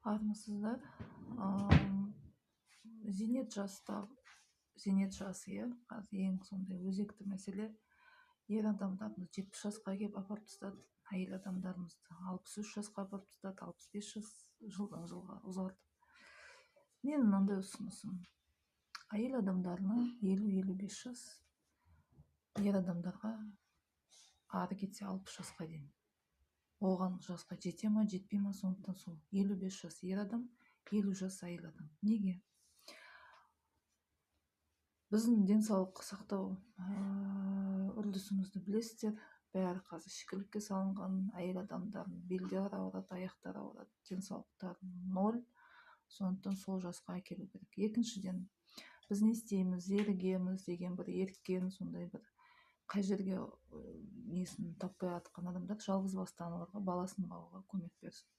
армысыздар. Зейнет жасы, иә, қазір ең сондай өзекті мәселе. Ер адамдарды 70 жасқа келіп апарып тастады, әйел адамдарымызды 63 жасқа апарып тастады, 65 жас жылдан жылға ұзарды. Мен мынандай ұсынысым: әйел адамдарына 50-55 жас, ер адамдарға ары кетсе 60 жасқа дейін. Оған жасқа жете ма, жетпей ма, сондықтан сол 55 жас ер адам, 50 жас әйел адам. Неге? Біздің денсаулық сақтау үрдісімізді білесіздер. Бәрі қазір ішкілікке салынған, әйел адамдардың белдері ауырады, аяқтары ауырады, денсаулықтары ноль. Сондықтан сол жасқа әкелу керек. Екіншіден, біз не істейміз, зерігеміз деген бір еріккен, сондай бір қай жерге несін таппай жатқан адамдар жалғыз басты аналарға баласын бағуға көмек берсін.